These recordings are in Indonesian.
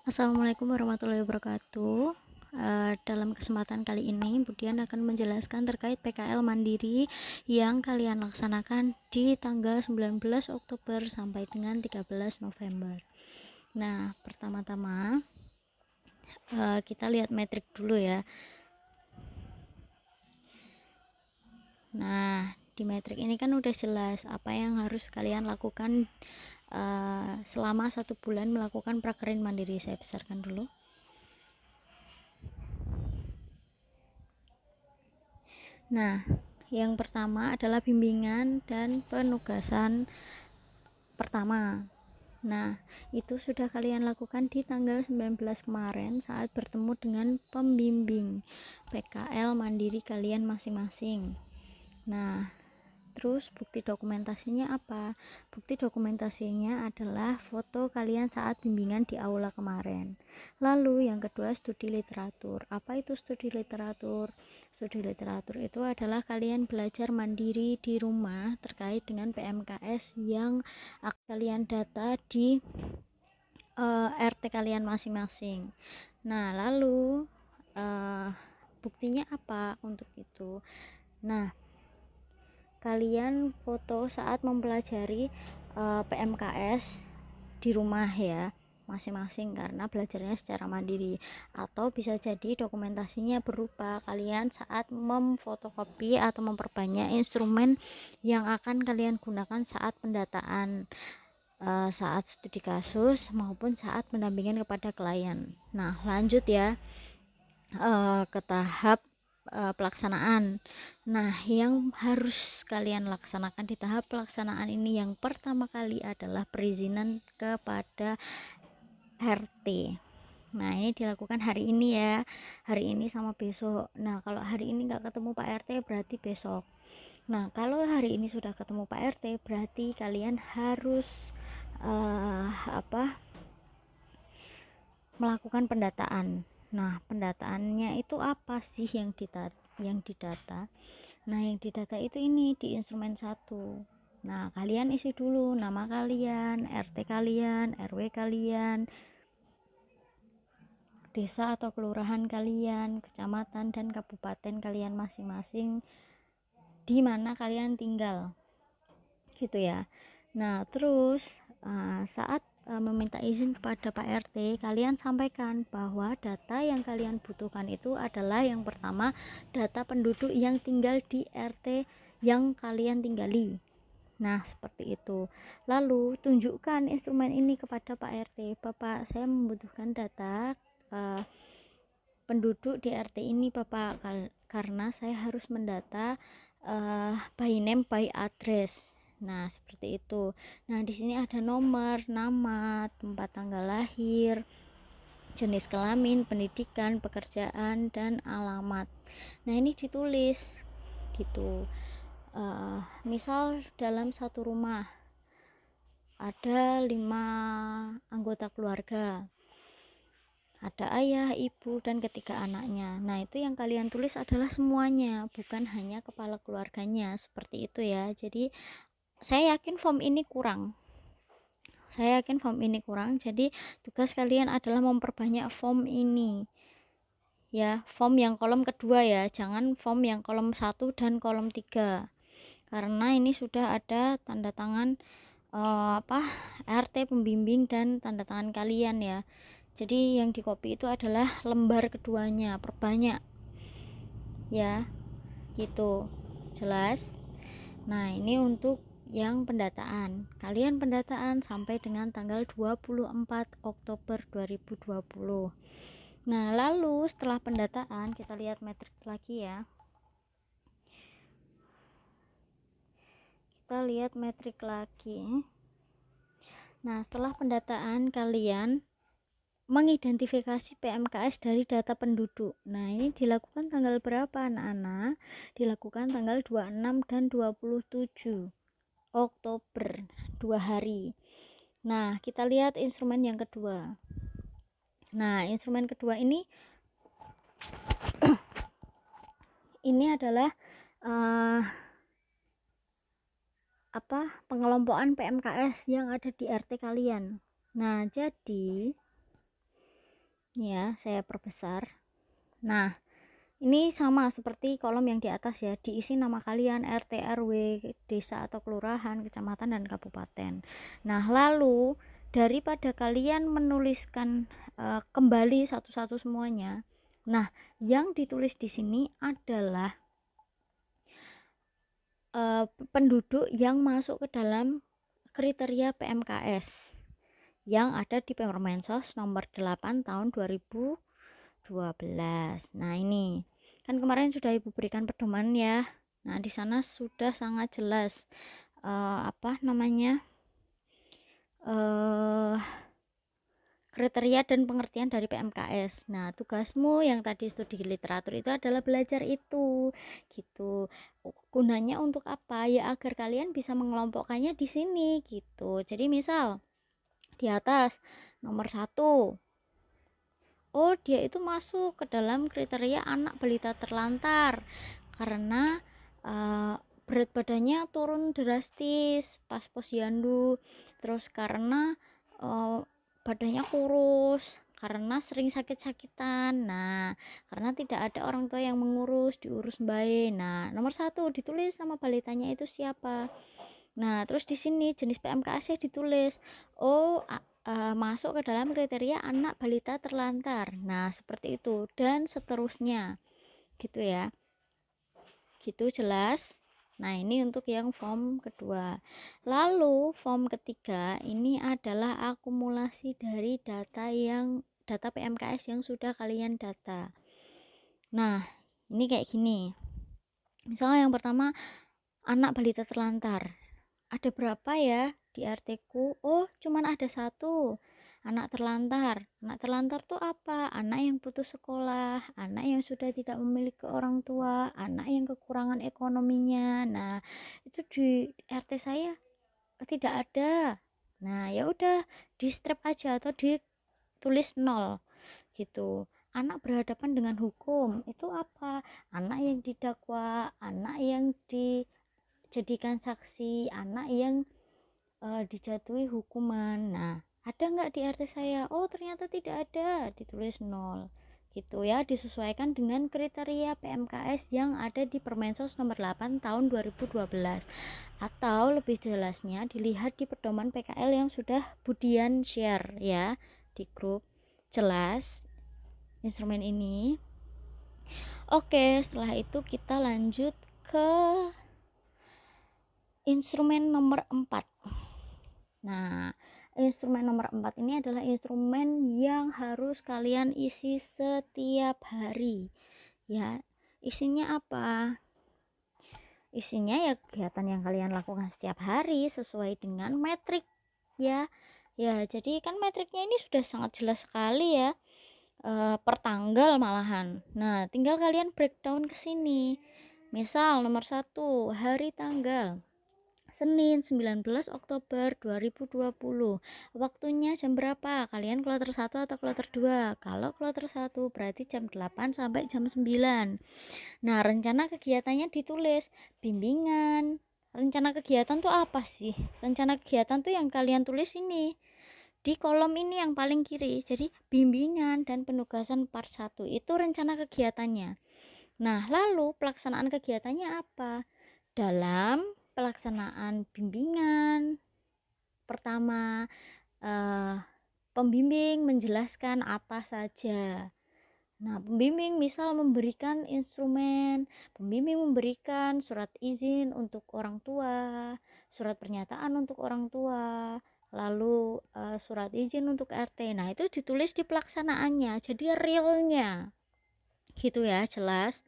Assalamualaikum warahmatullahi wabarakatuh. Dalam kesempatan kali ini, Budian akan menjelaskan terkait PKL Mandiri yang kalian laksanakan di tanggal 19 Oktober sampai dengan 13 November. Nah, pertama-tama kita lihat metrik dulu ya. Nah, di metrik ini kan udah jelas apa yang harus kalian lakukan selama 1 bulan melakukan prakerin mandiri. Saya besarkan dulu. Nah, yang pertama adalah bimbingan dan penugasan pertama. Nah, itu sudah kalian lakukan di tanggal 19 kemarin saat bertemu dengan pembimbing PKL Mandiri kalian masing-masing. Nah, terus bukti dokumentasinya apa? Bukti dokumentasinya adalah foto kalian saat bimbingan di aula kemarin. Lalu yang kedua, studi literatur. Apa itu studi literatur? Studi literatur itu adalah kalian belajar mandiri di rumah terkait dengan PMKS yang kalian data di RT kalian masing-masing. Nah, lalu buktinya apa untuk itu? Nah, kalian foto saat mempelajari PMKS di rumah ya masing-masing, karena belajarnya secara mandiri, atau bisa jadi dokumentasinya berupa kalian saat memfotokopi atau memperbanyak instrumen yang akan kalian gunakan saat pendataan, saat studi kasus maupun saat pendampingan kepada klien. Nah, lanjut ya ke tahap pelaksanaan. Nah, yang harus kalian laksanakan di tahap pelaksanaan ini yang pertama kali adalah perizinan kepada RT. Nah, ini dilakukan hari ini ya, hari ini sama besok. Nah, kalau hari ini nggak ketemu Pak RT berarti besok. Nah, kalau hari ini sudah ketemu Pak RT berarti kalian harus melakukan pendataan. Nah, pendataannya itu apa sih yang didata? Nah, yang didata itu ini di instrumen 1. Nah, kalian isi dulu nama kalian, RT kalian, RW kalian, desa atau kelurahan kalian, kecamatan dan kabupaten kalian masing-masing di mana kalian tinggal. Gitu ya. Nah, terus saat meminta izin kepada Pak RT, kalian sampaikan bahwa data yang kalian butuhkan itu adalah yang pertama, data penduduk yang tinggal di RT yang kalian tinggali. Nah, seperti itu. Lalu tunjukkan instrumen ini kepada Pak RT. Bapak, saya membutuhkan data penduduk di RT ini, Bapak, karena saya harus mendata by name by address. Nah, seperti itu. Nah, di sini ada nomor, nama, tempat tanggal lahir, jenis kelamin, pendidikan, pekerjaan, dan alamat. Nah, ini ditulis gitu. Misal dalam satu rumah ada 5 anggota keluarga, ada ayah, ibu, dan ketiga anaknya. Nah, itu yang kalian tulis adalah semuanya, bukan hanya kepala keluarganya, seperti itu ya. Jadi saya yakin form ini kurang, jadi tugas kalian adalah memperbanyak form ini ya, form yang kolom kedua ya, jangan form yang kolom 1 dan kolom 3, karena ini sudah ada tanda tangan RT pembimbing dan tanda tangan kalian ya. Jadi yang di copy itu adalah lembar keduanya, perbanyak ya, gitu, jelas. Nah, ini untuk yang pendataan. Kalian pendataan sampai dengan tanggal 24 Oktober 2020. Nah, lalu setelah pendataan kita lihat metrik lagi ya. Kita lihat metrik lagi. Nah, setelah pendataan kalian mengidentifikasi PMKS dari data penduduk. Nah, ini dilakukan tanggal berapa anak-anak? Dilakukan tanggal 26 dan 27 Oktober, 2 hari. Nah, kita lihat instrumen yang kedua. Nah, instrumen kedua ini adalah pengelompokan PMKS yang ada di RT kalian. Nah, jadi Ya, saya perbesar. Nah, ini sama seperti kolom yang di atas ya, diisi nama kalian, RT, RW, desa atau kelurahan, kecamatan, dan kabupaten. Nah, lalu daripada kalian menuliskan kembali satu-satu semuanya, nah, yang ditulis di sini adalah penduduk yang masuk ke dalam kriteria PMKS yang ada di Permensos nomor 8 tahun 2012. Nah, ini kan kemarin sudah Ibu berikan pedoman ya. Nah, di sana sudah sangat jelas apa namanya? Kriteria dan pengertian dari PMKS. Nah, tugasmu yang tadi studi literatur itu adalah belajar itu, gitu. Gunanya untuk apa? Ya agar kalian bisa mengelompokkannya di sini, gitu. Jadi misal di atas nomor 1, oh dia itu masuk ke dalam kriteria anak balita terlantar karena berat badannya turun drastis pas posyandu, terus karena badannya kurus, karena sering sakit-sakitan. Nah, karena tidak ada orang tua yang mengurus, diurus baik. Nah, nomor 1 ditulis sama balitanya itu siapa. Nah, terus di sini jenis PMKS ditulis, oh masuk ke dalam kriteria anak balita terlantar. Nah, seperti itu dan seterusnya, gitu ya. Gitu jelas. Nah, ini untuk yang form kedua. Lalu form ketiga ini adalah akumulasi dari data PMKS yang sudah kalian data. Nah, ini kayak gini. Misalnya yang pertama anak balita terlantar. Ada berapa ya di RT ku? Oh, cuman ada 1. Anak terlantar. Anak terlantar tuh apa? Anak yang putus sekolah, anak yang sudah tidak memiliki orang tua, anak yang kekurangan ekonominya. Nah, itu di RT saya tidak ada. Nah, ya udah di strip aja atau ditulis 0 gitu. Anak berhadapan dengan hukum itu apa? Anak yang didakwa, anak yang dijadikan saksi, anak yang dijatuhi hukuman. Nah, ada nggak di RT saya? Oh, ternyata tidak ada, ditulis 0 gitu ya, disesuaikan dengan kriteria PMKS yang ada di Permensos nomor 8 tahun 2012, atau lebih jelasnya dilihat di pedoman PKL yang sudah Budian share ya di grup. Jelas instrumen ini. Oke, setelah itu kita lanjut ke instrumen nomor 4. Nah, instrumen nomor 4 ini adalah instrumen yang harus kalian isi setiap hari. Ya, isinya apa? Isinya ya kegiatan yang kalian lakukan setiap hari sesuai dengan metrik ya. Ya, jadi kan metriknya ini sudah sangat jelas sekali ya. Per tanggal malahan. Nah, tinggal kalian breakdown ke sini. Misal nomor 1, hari tanggal Senin 19 Oktober 2020. Waktunya jam berapa? Kalian kloter 1 atau kloter 2? Kalau kloter 1 berarti jam 8 sampai jam 9. Nah, rencana kegiatannya ditulis bimbingan. Rencana kegiatan tuh apa sih? Rencana kegiatan tuh yang kalian tulis ini di kolom ini yang paling kiri. Jadi bimbingan dan penugasan part 1 itu rencana kegiatannya. Nah, lalu pelaksanaan kegiatannya apa? Dalam pelaksanaan bimbingan, pertama pembimbing menjelaskan apa saja. Nah, pembimbing misal memberikan instrumen, pembimbing memberikan surat izin untuk orang tua, surat pernyataan untuk orang tua, lalu surat izin untuk RT. Nah, itu ditulis di pelaksanaannya, jadi realnya. Gitu ya, jelas.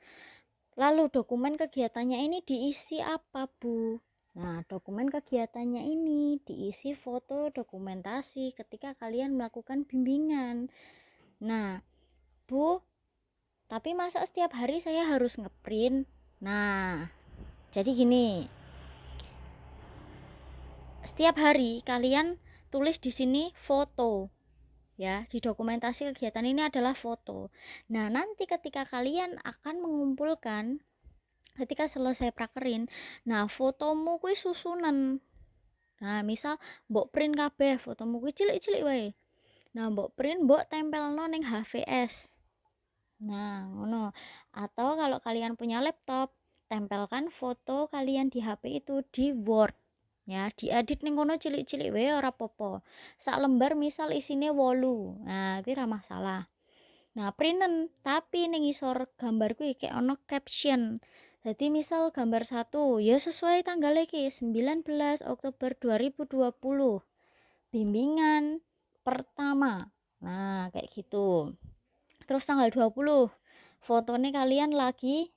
Lalu dokumen kegiatannya ini diisi apa, Bu? Nah, dokumen kegiatannya ini diisi foto dokumentasi ketika kalian melakukan bimbingan. Nah, Bu, tapi masa setiap hari saya harus ngeprint? Nah, jadi gini. Setiap hari kalian tulis di sini foto. Ya, di dokumentasi kegiatan ini adalah foto. Nah, nanti ketika kalian akan mengumpulkan, ketika selesai prakerin, nah fotomu kuwi susunan. Nah, misal mbok print kabeh fotomu kuwi cilik-cilik wae. Nah, mbok print, mbok tempelno ning HVS. Nah, ngono. Atau kalau kalian punya laptop, tempelkan foto kalian di HP itu di Word. Ya, diedit ning kono cilik-cilik wae ora apa-apa. Sak lembar misal isine 8. Nah, kuwi ora masalah. Nah, printen, tapi ning ngisor gambar kuwi kayak ono caption. Jadi misal gambar 1, ya sesuai tanggal iki 19 Oktober 2020. Bimbingan pertama. Nah, kayak gitu. Terus tanggal 20, fotonya kalian lagi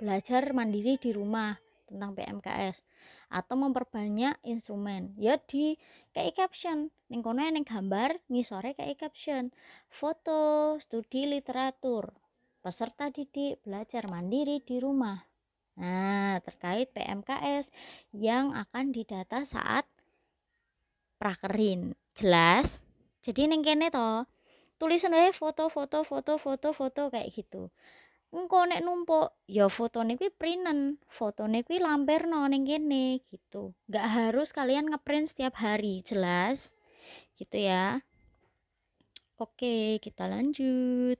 belajar mandiri di rumah tentang PMKS atau memperbanyak instrumen. Ya di kayak caption, ning kono ning gambar ngisore kayak caption. Foto studi literatur. Peserta didik belajar mandiri di rumah. Nah, terkait PMKS yang akan didata saat prakerin. Jelas? Jadi ning kene to, tulisan wae foto kayak gitu. Engko nek numpuk ya fotone kuwi printen, fotone kuwi lamperno ning kene gitu. Nggak harus kalian ngeprint setiap hari, jelas? Gitu ya. Oke, kita lanjut.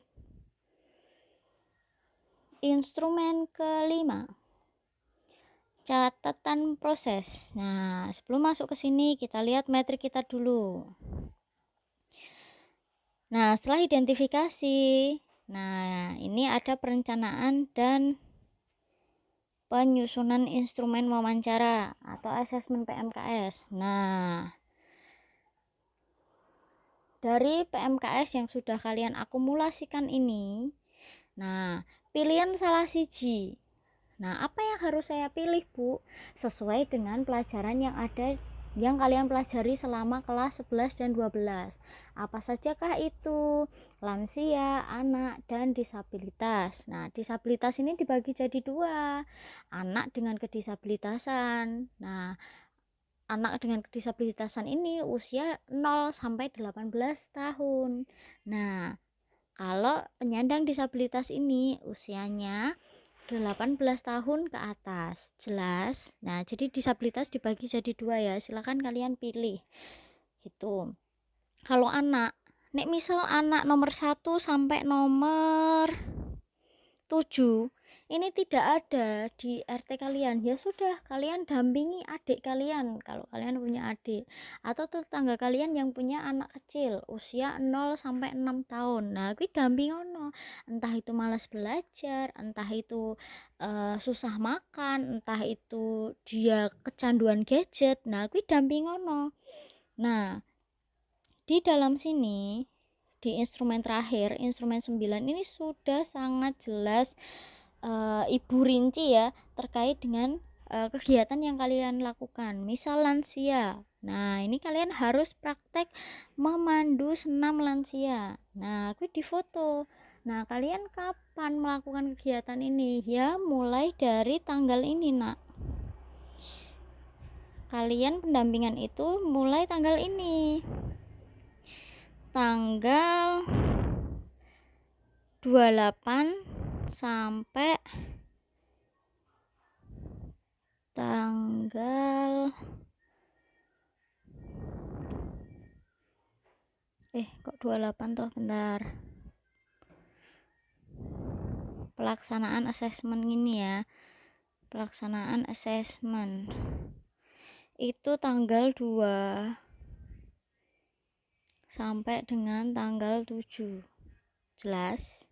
Instrumen kelima. Catatan proses. Nah, sebelum masuk ke sini kita lihat metrik kita dulu. Nah, setelah identifikasi, nah ini ada perencanaan dan penyusunan instrumen wawancara atau asesmen PMKS. Nah, dari PMKS yang sudah kalian akumulasikan ini, nah, pilihan salah siji. Nah, apa yang harus saya pilih, Bu? Sesuai dengan pelajaran yang ada yang kalian pelajari selama kelas 11 dan 12. Apa sajakah itu? Lansia, anak, dan disabilitas. Nah, disabilitas ini dibagi jadi dua. Anak dengan kedisabilitasan. Nah, anak dengan kedisabilitasan ini usia 0 sampai 18 tahun. Nah, kalau penyandang disabilitas ini usianya 18 tahun ke atas. Jelas? Nah, jadi disabilitas dibagi jadi dua ya. Silakan kalian pilih. Gitu. Kalau anak, nek misal anak nomor 1 sampai nomor 7 ini tidak ada di RT kalian, ya sudah kalian dampingi adik kalian kalau kalian punya adik atau tetangga kalian yang punya anak kecil usia 0 sampai 6 tahun. Nah, kuwi dampingono. Entah itu malas belajar, entah itu susah makan, entah itu dia kecanduan gadget. Nah, kuwi dampingono. Nah, di dalam sini di instrumen terakhir, instrumen 9 ini sudah sangat jelas Ibu rinci ya terkait dengan kegiatan yang kalian lakukan. Misal lansia. Nah, ini kalian harus praktek memandu senam lansia. Nah, aku difoto. Nah, kalian kapan melakukan kegiatan ini? Ya, mulai dari tanggal ini, Nak. Kalian pendampingan itu mulai tanggal ini. Tanggal 28 sampai tanggal kok 28 toh, bentar. Pelaksanaan asesmen ini ya. Pelaksanaan asesmen itu tanggal 2 sampai dengan tanggal 7. Jelas?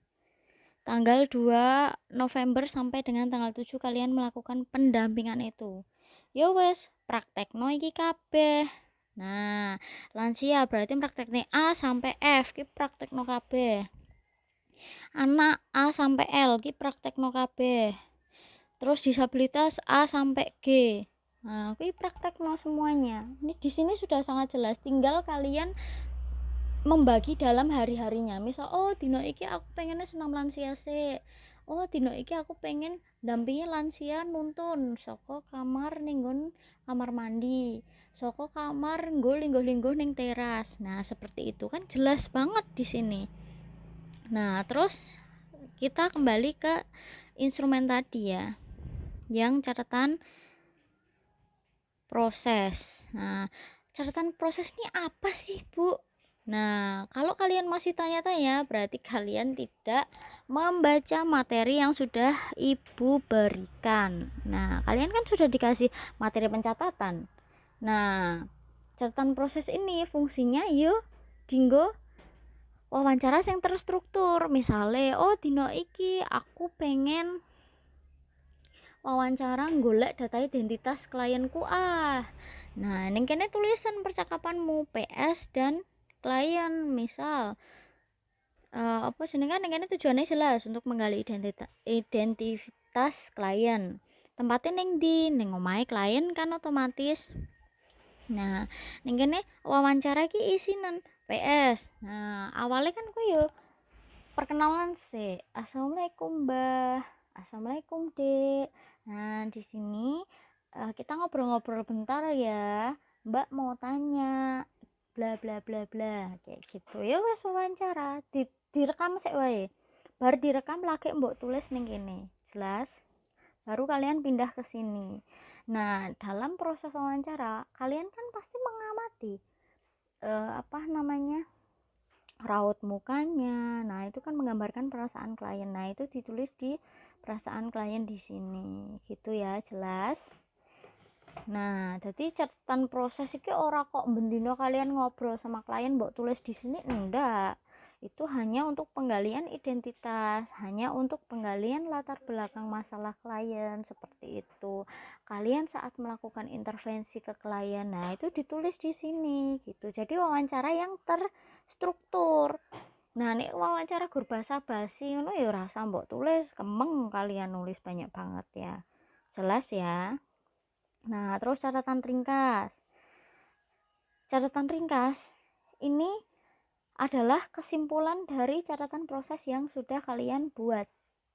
Tanggal 2 November sampai dengan tanggal 7 kalian melakukan pendampingan itu. Ya wes, praktekno iki kabeh. Nah, lansia berarti prakteknya A sampai F, ki praktekno kabeh. Anak A sampai L, ki praktekno kabeh. Terus disabilitas A sampai G. Nah, kuwi praktekno semuanya. Ini di sini sudah sangat jelas. Tinggal kalian membagi dalam hari-harinya. Misal, oh dino iki aku pengennya senam lansia sih. Oh dino iki aku pengen dampingi lansia nuntun saka kamar ninggon kamar mandi, saka kamar nggo lingguh-lingguh ning teras. Nah, seperti itu kan jelas banget di sini. Nah, terus kita kembali ke instrumen tadi ya, yang catatan proses. Nah, catatan proses ini apa sih, Bu? Nah, kalau kalian masih tanya-tanya, berarti kalian tidak membaca materi yang sudah ibu berikan. Nah, kalian kan sudah dikasih materi pencatatan. Nah, catatan proses ini fungsinya yuk dinggo wawancara yang terstruktur. Misalnya, oh dino iki aku pengen wawancara golek data identitas klienku Nah, ning kene tulisan percakapanmu PS dan klien. Misal apa jenenge ning kene tujuannya jelas untuk menggali identitas klien. Tempatnya ning di ning omahe klien kan otomatis. Nah, ning kene wawancara iki isinan PS. Nah, awalnya kan ku yo perkenalan sih. Assalamualaikum Mbah. Assalamualaikum Dek. Nah, di sini kita ngobrol-ngobrol bentar ya. Mbak mau tanya bla bla bla bla kayak gitu. Ya wes wawancara, direkam sik wae. Bar direkam lagi mbok tulis ning kene. Jelas? Baru kalian pindah ke sini. Nah, dalam proses wawancara, kalian kan pasti mengamati apa namanya? Raut mukanya. Nah, itu kan menggambarkan perasaan klien. Nah, itu ditulis di perasaan klien di sini. Gitu ya, jelas. Nah, jadi catatan proses iki ora kok bendino kalian ngobrol sama klien mbok tulis di sini, enggak. Itu hanya untuk penggalian identitas, hanya untuk penggalian latar belakang masalah klien seperti itu. Kalian saat melakukan intervensi ke klien, nah itu ditulis di sini gitu. Jadi wawancara yang terstruktur. Nah, nek wawancara gur basa-basi ngono ya rasa mbok tulis, kemeng kalian nulis banyak banget ya. Jelas ya? Nah, terus catatan ringkas. Catatan ringkas ini adalah kesimpulan dari catatan proses yang sudah kalian buat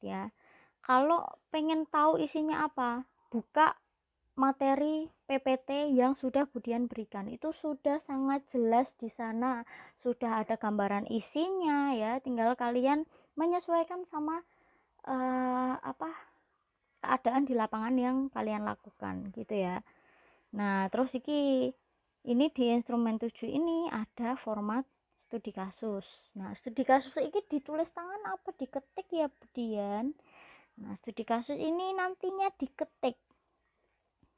ya. Kalau pengen tahu isinya apa, buka materi PPT yang sudah Budian berikan. Itu sudah sangat jelas di sana. Sudah ada gambaran isinya ya, tinggal kalian menyesuaikan sama apa keadaan di lapangan yang kalian lakukan gitu ya. Nah, terus ini di instrumen 7 ini ada format studi kasus. Nah, studi kasus ini ditulis tangan apa diketik ya, Budian? Nah, studi kasus ini nantinya diketik.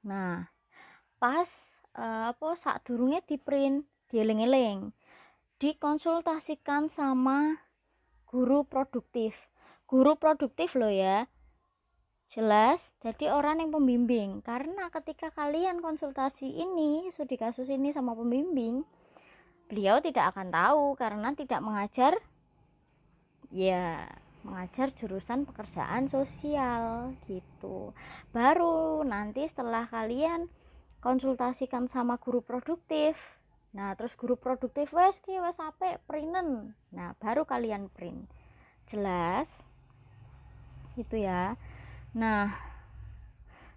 Nah, pas apa saat durungnya di print, dieling-eling, dikonsultasikan sama guru produktif. Guru produktif loh ya. Jelas, jadi orang yang pembimbing. Karena ketika kalian konsultasi ini, studi kasus ini sama pembimbing, beliau tidak akan tahu karena tidak mengajar jurusan pekerjaan sosial gitu. Baru nanti setelah kalian konsultasikan sama guru produktif, nah terus guru produktif wes sampai printen, nah baru kalian print. Jelas gitu ya. Nah,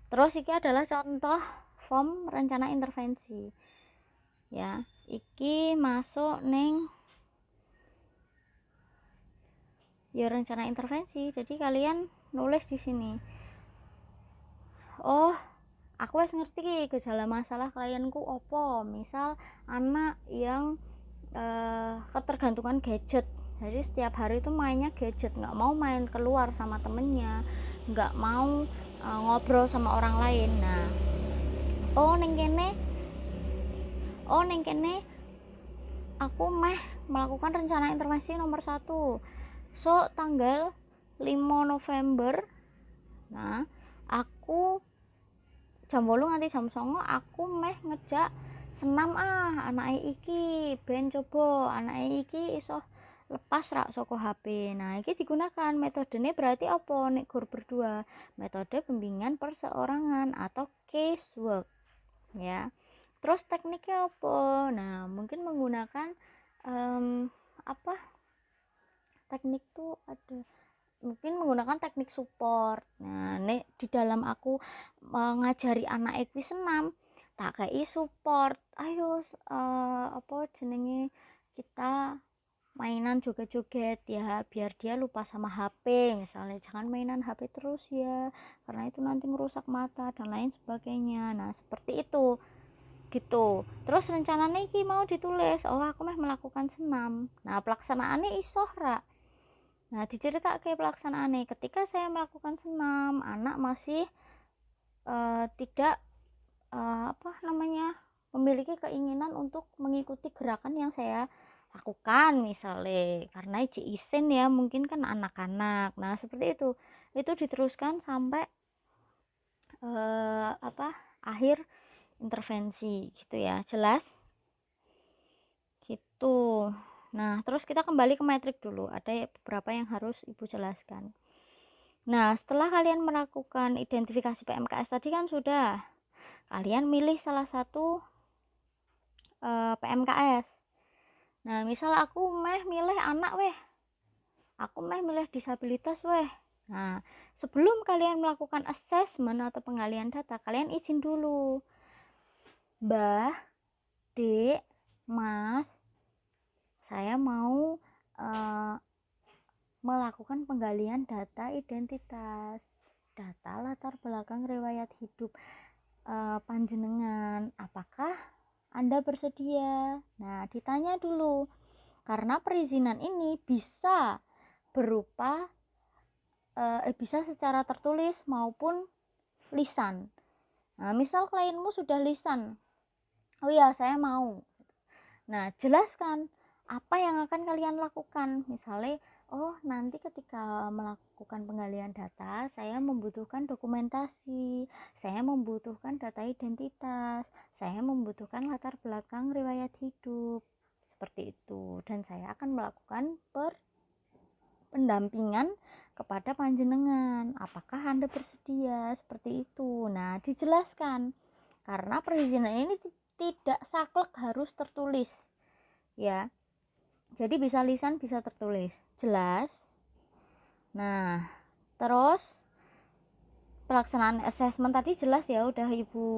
terus ini adalah contoh form rencana intervensi ya. Iki masuk neng ya rencana intervensi. Jadi kalian nulis di sini. Oh, aku wis ngerti gejala masalah klienku opo. Misal anak yang ketergantungan gadget. Jadi setiap hari itu mainnya gadget, nggak mau main keluar sama temennya, nggak mau ngobrol sama orang lain. Nah, oh neng kene aku melakukan rencana intervensi nomor 1. So tanggal 5 November. Nah, aku jam 8 nganti jam 9 aku ngejak senam anake iki ben coba anake iki iso lepas rak saka HP. Nah, iki digunakan metodenya berarti apa nek gur berdua? Metode pembimbingan perseorangan atau casework ya. Terus tekniknya apa? Nah, mungkin menggunakan apa? Teknik tuh ada mungkin menggunakan teknik support. Nah, nek di dalam aku mengajari anak iki senam, tak kei support. Ayo apa jenenge kita mainan joget-joget ya biar dia lupa sama HP. Misalnya jangan mainan HP terus ya, karena itu nanti merusak mata dan lain sebagainya. Nah, seperti itu. gitu. Terus rencananya iki mau ditulis, oh aku meh melakukan senam. Nah pelaksanaannya iso ra. Nah diceritake pelaksanaannya, ketika saya melakukan senam anak masih tidak apa namanya, memiliki keinginan untuk mengikuti gerakan yang saya lakukan misalnya, karena isin ya mungkin kan anak-anak. Nah seperti itu diteruskan sampai akhir intervensi gitu ya, jelas gitu. Nah terus kita kembali ke metrik dulu, ada beberapa yang harus ibu jelaskan. Nah setelah kalian melakukan identifikasi PMKS tadi kan sudah, kalian milih salah satu PMKS. Nah misal aku milih anak weh, aku milih disabilitas weh. Nah sebelum kalian melakukan assessment atau penggalian data, kalian izin dulu, Mbah, Dek, Mas, saya mau melakukan penggalian data identitas, data latar belakang riwayat hidup panjenengan, apakah Anda bersedia? Nah ditanya dulu, karena perizinan ini bisa berupa bisa secara tertulis maupun lisan. Nah misal klienmu sudah lisan, oh ya saya mau, nah jelaskan apa yang akan kalian lakukan. Misalnya, oh nanti ketika melakukan penggalian data saya membutuhkan dokumentasi, saya membutuhkan data identitas, saya membutuhkan latar belakang riwayat hidup, seperti itu, dan saya akan melakukan pendampingan kepada panjenengan, apakah Anda bersedia, seperti itu. Nah dijelaskan, karena perizinan ini tidak saklek harus tertulis ya, jadi bisa lisan bisa tertulis, jelas. Nah terus pelaksanaan assessment tadi jelas ya, udah ibu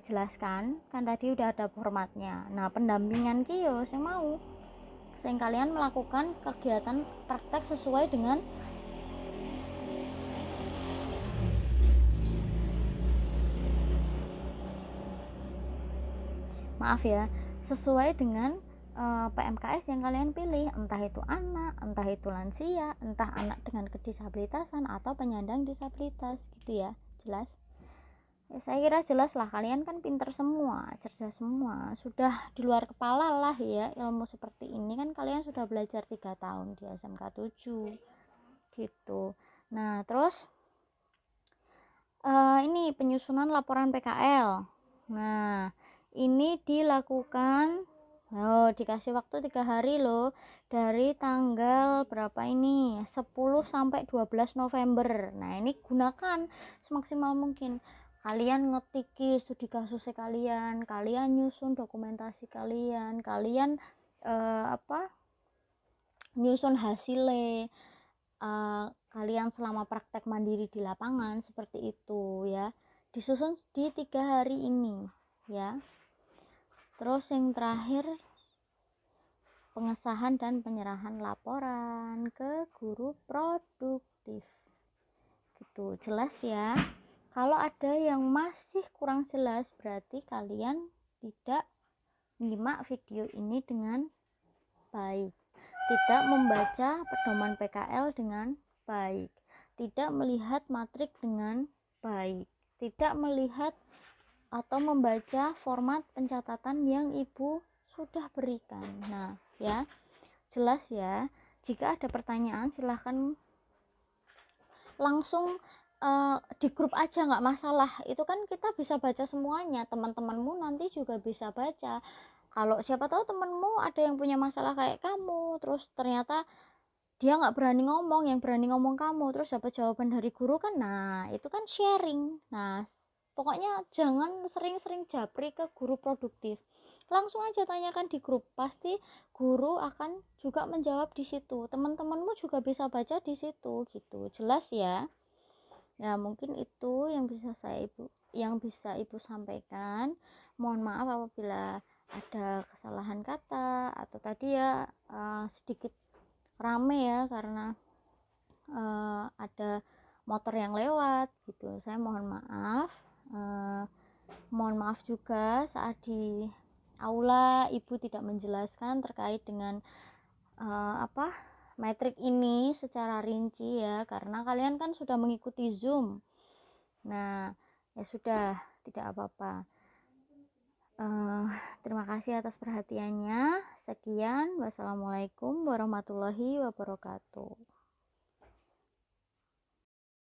jelaskan kan tadi, udah ada formatnya. Nah pendampingan kiyo saya mau kalian melakukan kegiatan praktek sesuai dengan sesuai dengan PMKS yang kalian pilih, entah itu anak, entah itu lansia, entah anak dengan kedisabilitasan atau penyandang disabilitas gitu ya, jelas ya. Saya kira jelas lah, kalian kan pinter semua, cerdas semua, sudah di luar kepala lah ya, ilmu seperti ini kan kalian sudah belajar 3 tahun di SMK 7 gitu. Nah terus ini penyusunan laporan PKL. Nah ini dilakukan, dikasih waktu 3 hari loh, dari tanggal berapa ini, 10 sampai 12 November. Nah ini gunakan semaksimal mungkin, kalian ngetiki studi kasusnya kalian, kalian nyusun dokumentasi kalian, kalian nyusun hasilnya, kalian selama praktek mandiri di lapangan, seperti itu ya, disusun di 3 hari ini ya. Terus yang terakhir, pengesahan dan penyerahan laporan ke guru produktif gitu, jelas ya. Kalau ada yang masih kurang jelas, berarti kalian tidak menyimak video ini dengan baik, tidak membaca pedoman PKL dengan baik, tidak melihat matrik dengan baik, tidak melihat atau membaca format pencatatan yang ibu sudah berikan. Nah ya, jelas ya. Jika ada pertanyaan silahkan langsung di grup aja, nggak masalah, itu kan kita bisa baca semuanya, teman-temanmu nanti juga bisa baca. Kalau siapa tahu temenmu ada yang punya masalah kayak kamu, terus ternyata dia nggak berani ngomong, yang berani ngomong kamu, terus dapat jawaban dari guru kan, nah itu kan sharing. Nah pokoknya jangan sering-sering japri ke guru produktif, langsung aja tanyakan di grup, pasti guru akan juga menjawab di situ, teman-temanmu juga bisa baca di situ gitu, jelas ya. Ya mungkin itu yang bisa ibu sampaikan. Mohon maaf apabila ada kesalahan kata atau tadi ya sedikit rame ya, karena ada motor yang lewat gitu, saya mohon maaf. Mohon maaf juga saat di aula ibu tidak menjelaskan terkait dengan metrik ini secara rinci ya, karena kalian kan sudah mengikuti Zoom. Nah, ya sudah, tidak apa-apa. Terima kasih atas perhatiannya. Sekian, wassalamualaikum warahmatullahi wabarakatuh.